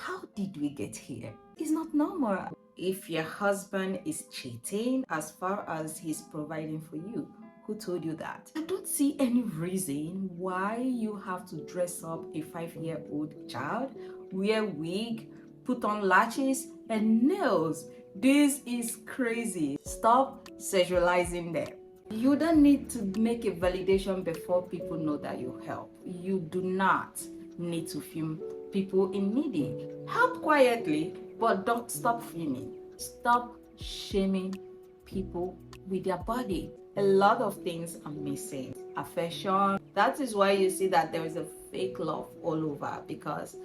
How did we get here? It's not normal. If your husband is cheating as far as he's providing for you, who told you that? I don't see any reason why you have to dress up a 5-year-old child, wear wig, put on lashes and nails. This is crazy. Stop sexualizing them. You don't need to make a validation before people know that you help. You do not need to film people in needy. Help quietly, but don't stop filming. Stop shaming people with their body. A lot of things are missing. Affection. That is why you see that there is a fake love all over, because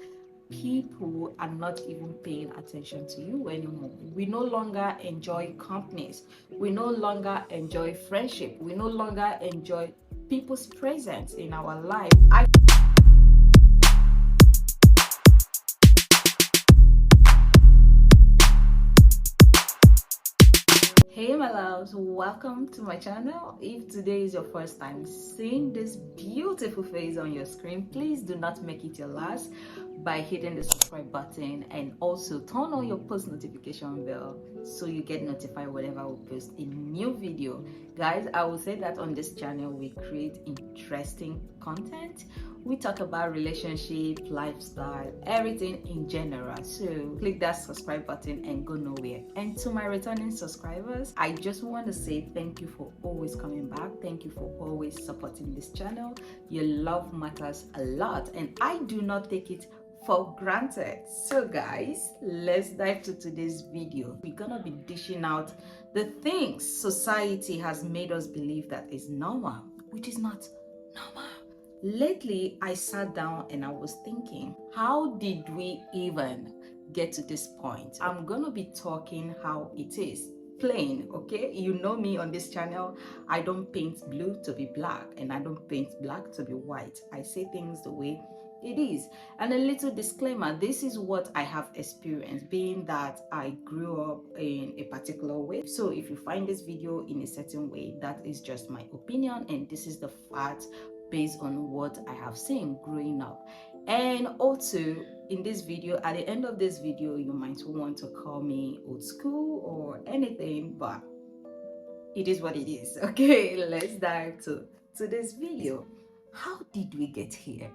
people are not even paying attention to you anymore. We no longer enjoy companies. We no longer enjoy friendship. We no longer enjoy people's presence in our life. Hey my loves, welcome to my channel. If today is your first time seeing this beautiful face on your screen, please do not make it your last by hitting the subscribe button, and also turn on your post notification bell so you get notified whenever we post a new video. Guys, I will say that on this channel we create interesting content. We talk about relationship, lifestyle, everything in general. So click that subscribe button and go nowhere. And to my returning subscribers, I just want to say thank you for always coming back. Thank you for always supporting this channel. Your love matters a lot, and I do not take it for granted. So guys, let's dive to today's video. We're gonna be dishing out the things society has made us believe that is normal, which is not normal. Lately, I sat down and I was thinking, how did we even get to this point? I'm gonna be talking how it is. Plain, okay? You know me on this channel. I don't paint blue to be black, and I don't paint black to be white. I say things the way it is. And a little disclaimer, this is what I have experienced, being that I grew up in a particular way. So if you find this video in a certain way, that is just my opinion, and this is the fact based on what I have seen growing up. And also in this video, at the end of this video, you might want to call me old school or anything, but it is what it is. Okay, let's dive to this video. How did we get here?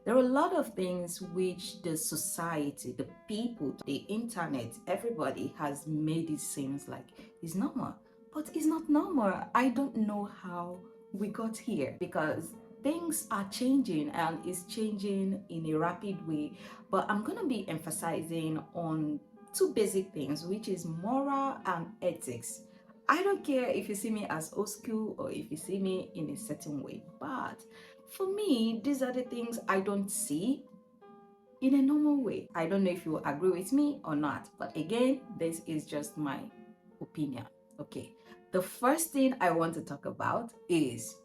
There are a lot of things which the society, the people, the internet, everybody has made it seem like it's normal, but it's not normal. I don't know how we got here, because things are changing, and it's changing in a rapid way. But I'm going to be emphasizing on two basic things, which is moral and ethics. I don't care if you see me as old school or if you see me in a certain way, but for me, these are the things I don't see in a normal way. I don't know if you agree with me or not, but again, this is just my opinion. Okay, the first thing I want to talk about is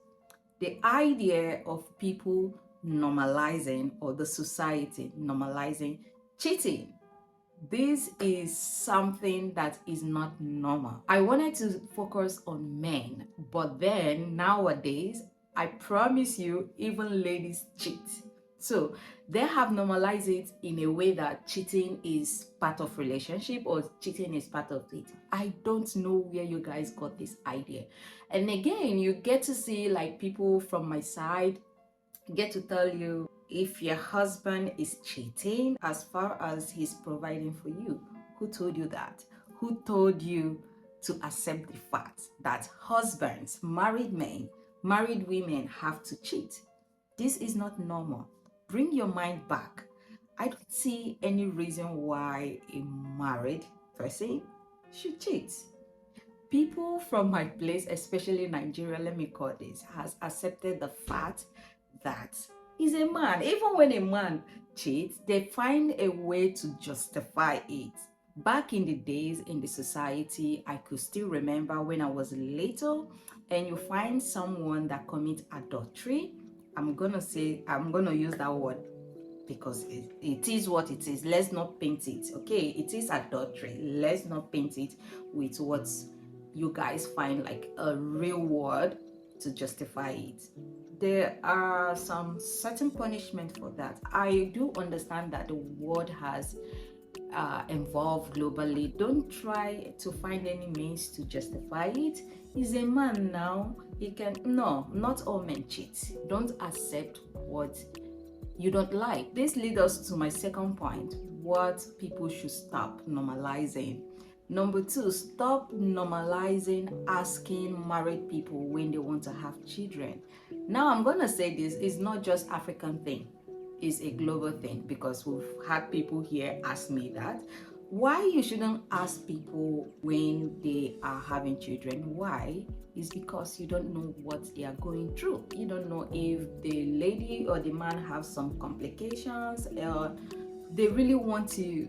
the idea of people normalizing, or the society normalizing, cheating. This is something that is not normal. I wanted to focus on men, but then nowadays, I promise you, even ladies cheat. So they have normalized it in a way that cheating is part of relationship, or cheating is part of it. I don't know where you guys got this idea. And again, you get to see like people from my side get to tell you, if your husband is cheating as far as he's providing for you, who told you that? Who told you to accept the fact that husbands, married men, married women have to cheat? This is not normal. Bring your mind back. I don't see any reason why a married person should cheat. People from my place, especially Nigeria, let me call this, has accepted the fact that he's a man. Even when a man cheats, they find a way to justify it. Back in the days in the society, I could still remember when I was little, and you find someone that commits adultery. I'm gonna use that word because it is what it is. Let's not paint it, okay? It is adultery. Let's not paint it with what you guys find like a real word to justify it. There are some certain punishment for that. I do understand that the world has involved globally, don't try to find any means to justify it. He's a man now. He can, no, not all men cheat. Don't accept what you don't like. This leads us to my second point, what people should stop normalizing. Number two, stop normalizing asking married people when they want to have children. Now I'm gonna say this is not just African thing, it's a global thing, because we've had people here ask me that. Why you shouldn't ask people when they are having children? Why? Is because you don't know what they are going through. You don't know if the lady or the man have some complications, or they really want to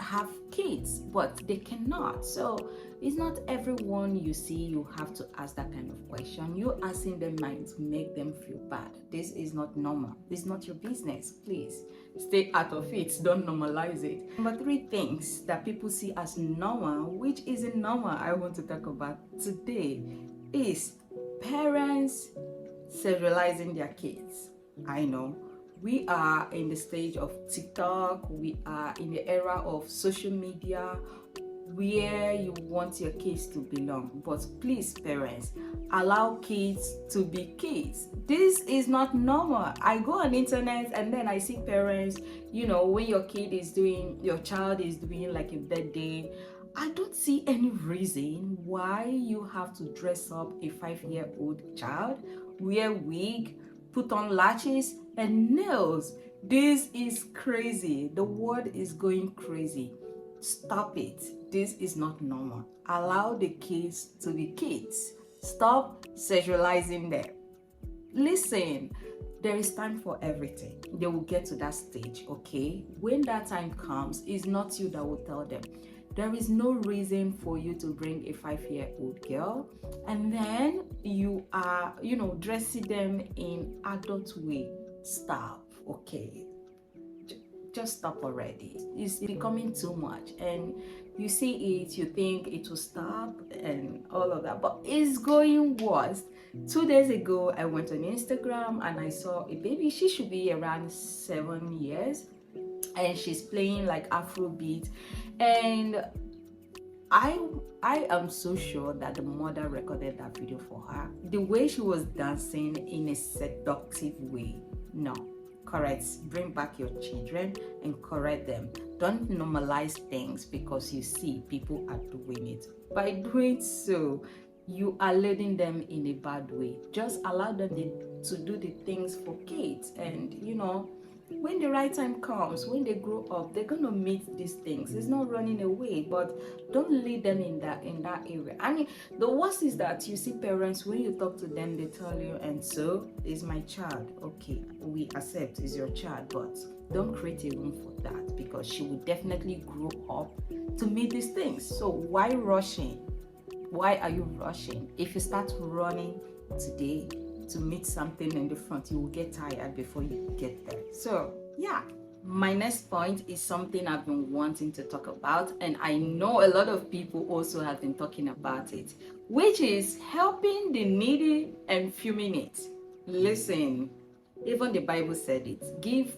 have kids but they cannot. So it's not everyone you see you have to ask that kind of question. You asking them might make them feel bad. This is not normal. It's not your business. Please stay out of it. Don't normalize it. Number three things that people see as normal, which isn't normal, I want to talk about today, is parents serializing their kids. I know we are in the stage of TikTok, we are in the era of social media where you want your kids to belong. But please, parents, allow kids to be kids. This is not normal. I go on internet and then I see parents, when your child is doing like a birthday, I don't see any reason why you have to dress up a 5-year-old child, wear wig, put on lashes and nails. This is crazy. The world is going crazy. Stop it. This is not normal. Allow the kids to be kids. Stop sexualizing them. Listen, there is time for everything. They will get to that stage, okay? When that time comes, it's not you that will tell them. There is no reason for you to bring a 5-year-old girl and then you are, dressing them in adult way. Stop, okay? Just stop already. It's becoming too much, and you see it, you think it will stop and all of that, but it's going worse. 2 days ago, I went on Instagram and I saw a baby. She should be around 7 years, and she's playing like Afrobeat, and I am so sure that the mother recorded that video for her. The way she was dancing in a seductive way. No, correct. Bring back your children and correct them. Don't normalize things because you see people are doing it. By doing so, you are leading them in a bad way. Just allow them to do the things for kids, and when the right time comes, when they grow up, they're gonna meet these things. It's not running away, but don't lead them in that area. I mean, the worst is that you see parents, when you talk to them, they tell you, and so is my child. Okay, we accept is your child, but don't create a room for that, because she will definitely grow up to meet these things. So why rushing? Why are you rushing? If you start running today to meet something in the front, you will get tired before you get there. So yeah, my next point is something I've been wanting to talk about, and I know a lot of people also have been talking about it, which is helping the needy and fuming it. Listen, even the Bible said it. Give,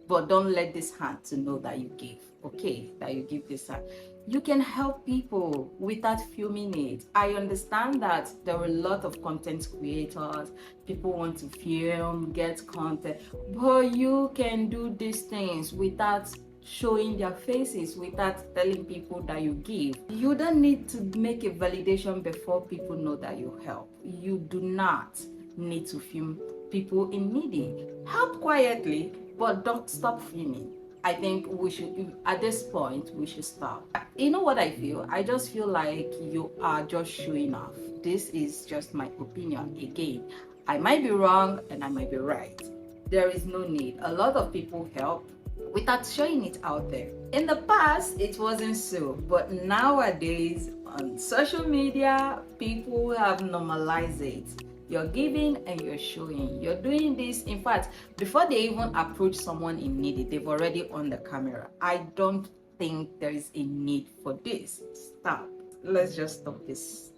but don't let this hand to know that you give. Okay, that you give this hand. You can help people without fuming it. I understand that there are a lot of content creators. People want to film, get content, but you can do these things without showing their faces, without telling people that you give. You don't need to make a validation before people know that you help. You do not need to film people in needy. Help quietly, but don't stop filming. I think we should, at this point, we should stop. You know what I feel? I just feel like you are just showing off. This is just my opinion. Again, I might be wrong and I might be right. There is no need. A lot of people help without showing it out there. In the past, it wasn't so, but nowadays on social media, people have normalized it. You're giving and you're showing. You're doing this. In fact, before they even approach someone in need, they've already on the camera. I don't think there is a need for this. Stop. Let's just stop this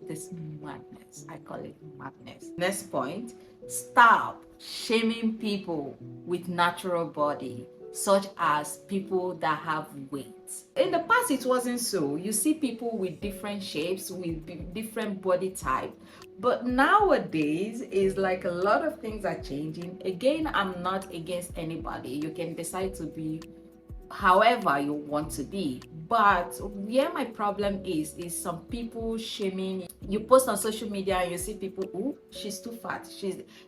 madness. I call it madness. Next point, stop shaming people with natural body. such as people that have weight. In the past, it wasn't so. You see people with different shapes, with different body type. But nowadays, it's like a lot of things are changing. Again, I'm not against anybody. You can decide to be however you want to be, but where my problem is some people shaming. You post on social media and you see people, oh, she's too fat,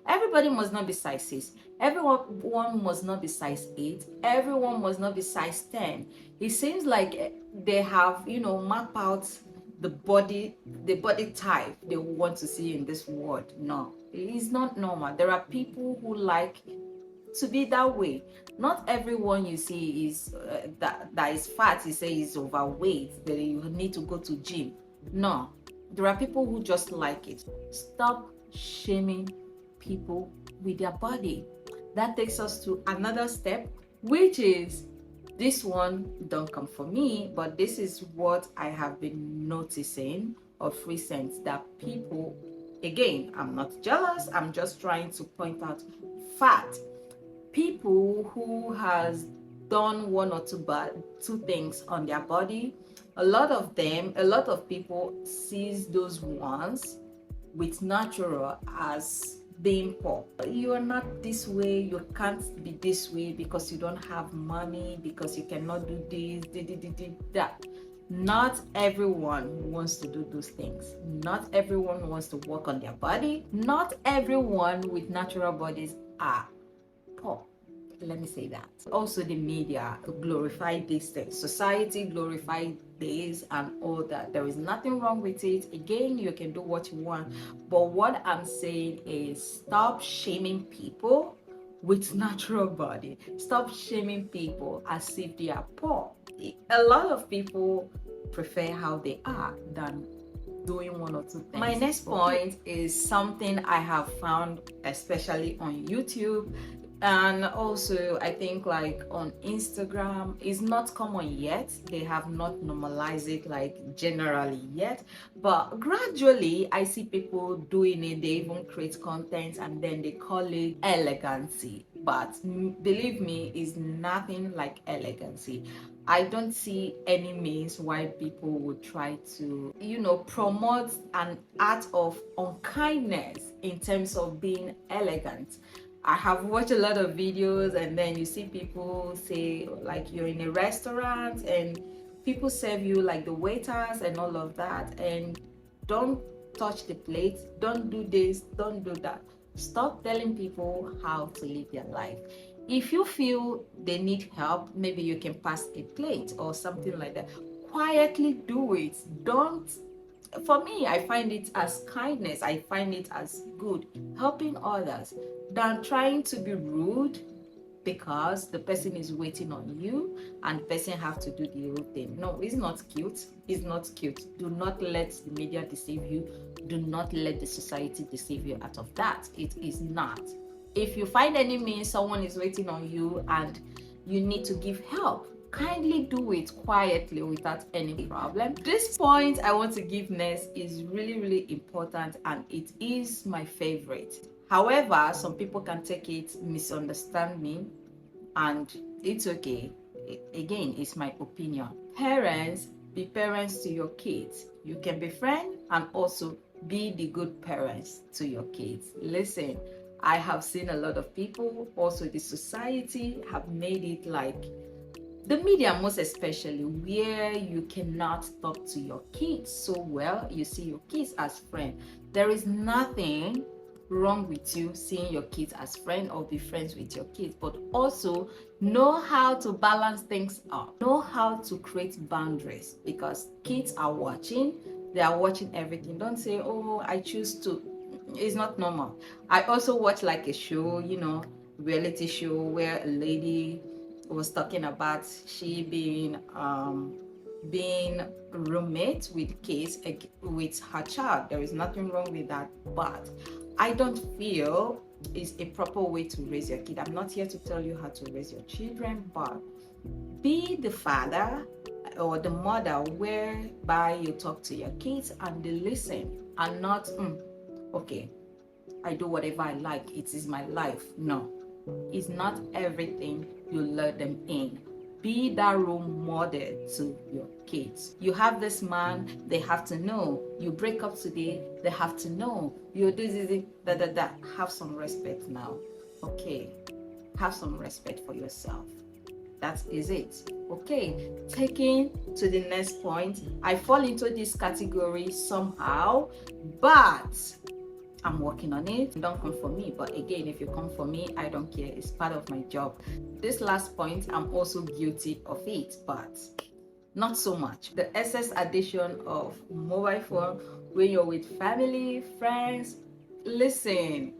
everybody must not be size 6, everyone must not be size 8, everyone must not be size 10. It seems like they have, map out the body type they want to see in this world. No, it's not normal. There are people who like to be that way. Not everyone you see is that is fat, you say is overweight, that you need to go to gym. No, there are people who just like it. Stop shaming people with their body. That takes us to another step, which is this one don't come for me, but this is what I have been noticing of recent, that people, again, I'm not jealous, I'm just trying to point out fact. People who has done one or two things on their body, a lot of people sees those ones with natural as being poor. You are not this way, you can't be this way because you don't have money, because you cannot do this, that. Not everyone wants to do those things. Not everyone wants to work on their body. Not everyone with natural bodies are poor. Let me say that. Also, the media glorify these things. Society glorify this and all that. There is nothing wrong with it. Again, you can do what you want. But what I'm saying is stop shaming people with natural body. Stop shaming people as if they are poor. A lot of people prefer how they are than doing one or two things. My next point is something I have found, especially on YouTube, and also I think like on Instagram. Is not common yet. They have not normalized it like generally yet, but gradually I see people doing it. They even create content and then they call it elegancy, but believe me, it's nothing like elegancy. I don't see any means why people would try to, promote an art of unkindness in terms of being elegant. I have watched a lot of videos, and then you see people say, like, you're in a restaurant and people serve you, like the waiters and all of that, and don't touch the plate, don't do this, don't do that. Stop telling people how to live their life. If you feel they need help, maybe you can pass a plate or something like that. Quietly do it. Don't. For me, I find it as kindness. I find it as good, helping others, than trying to be rude because the person is waiting on you and the person have to do the whole thing. No, it's not cute. It's not cute. Do not let the media deceive you. Do not let the society deceive you out of that. It is not. If you find any means someone is waiting on you and you need to give help, kindly do it quietly without any problem. This point I want to give next is really, really important, and it is my favorite. However, some people can take it, misunderstand me, and it's okay. Again, it's my opinion. Parents, be parents to your kids. You can be friends and also be the good parents to your kids. Listen, I have seen a lot of people, also the society, have made it like the media, most especially, where you cannot talk to your kids so well. You see your kids as friends. There is nothing wrong with you seeing your kids as friends or be friends with your kids, but also know how to balance things up. Know how to create boundaries, because kids are watching. They are watching everything. Don't say, oh, I choose to. It's not normal. I also watch like a show, reality show, where a lady was talking about she being roommate with kids with her child. There is nothing wrong with that, but I don't feel it's a proper way to raise your kid. I'm not here to tell you how to raise your children, but be the father or the mother whereby you talk to your kids and they listen, and not okay, I do whatever I like, it is my life. No, it's not everything you let them in. Be that role model to your kids. You have this man, they have to know. You break up today, they have to know. You do this, that. Have some respect now. Okay, have some respect for yourself. That is it. Okay, taking to the next point. I fall into this category somehow, but I'm working on it. Don't come for me, but again, if you come for me, I don't care. It's part of my job. This last point, I'm also guilty of it, but not so much. The excess addition of mobile phone when you're with family, friends. Listen,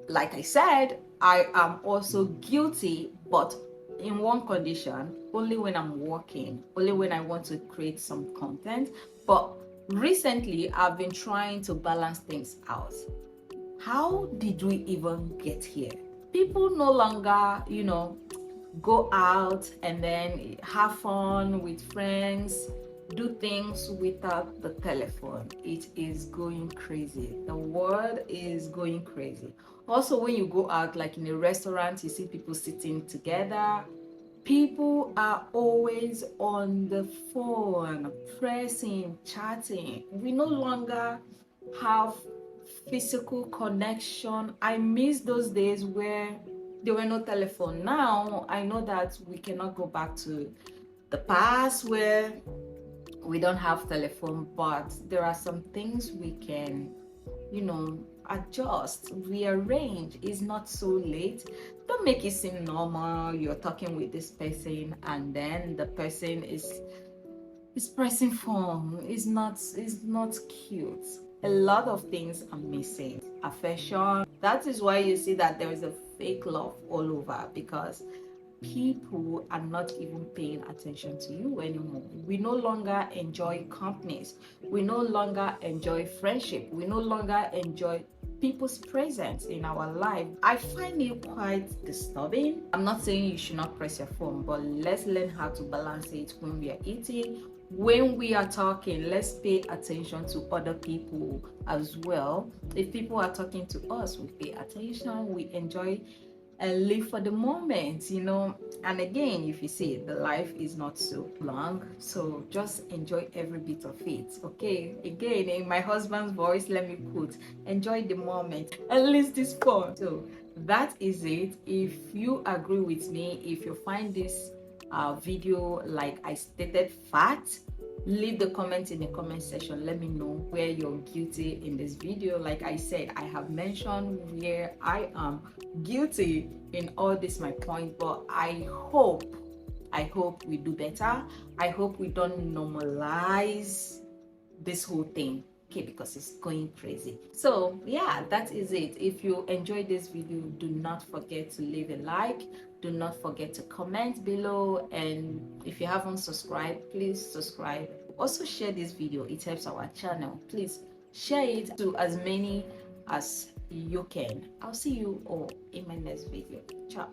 like I said, I am also guilty, but in one condition, only when I'm working, only when I want to create some content. But recently, I've been trying to balance things out. How did we even get here? People no longer, go out and then have fun with friends, do things without the telephone. It is going crazy. The world is going crazy. Also, when you go out, like in a restaurant, you see people sitting together. People are always on the phone, pressing, chatting. We no longer have physical connection. I miss those days where there were no telephone. Now, I know that we cannot go back to the past where we don't have telephone, but there are some things we can, adjust, rearrange. It's not so late. Don't make it seem normal. You're talking with this person and then the person is pressing phone. It's not cute. A lot of things are missing. Affection. That is why you see that there is a fake love all over, because people are not even paying attention to you anymore. We no longer enjoy companies. We no longer enjoy friendship. We no longer enjoy people's presence in our life. I find it quite disturbing. I'm not saying you should not press your phone, but let's learn how to balance it when we are eating. When we are talking, let's pay attention to other people as well. If people are talking to us, we pay attention, we enjoy and live for the moment, And again, if you see, the life is not so long, so just enjoy every bit of it. Okay, again, in my husband's voice, let me quote, enjoy the moment, at least this fun. So that is it. If you agree with me, if you find this video, like I stated, fact, leave the comments in the comment section. Let me know where you're guilty in this video. Like I said, I have mentioned where I am guilty in all this my point, but I hope we do better. I hope we don't normalize this whole thing, okay, because it's going crazy. So yeah, that is it. If you enjoyed this video, do not forget to leave a like. Do not forget to comment below, and if you haven't subscribed, please subscribe. Also share this video, it helps our channel. Please share it to as many as you can. I'll see you all in my next video. Ciao.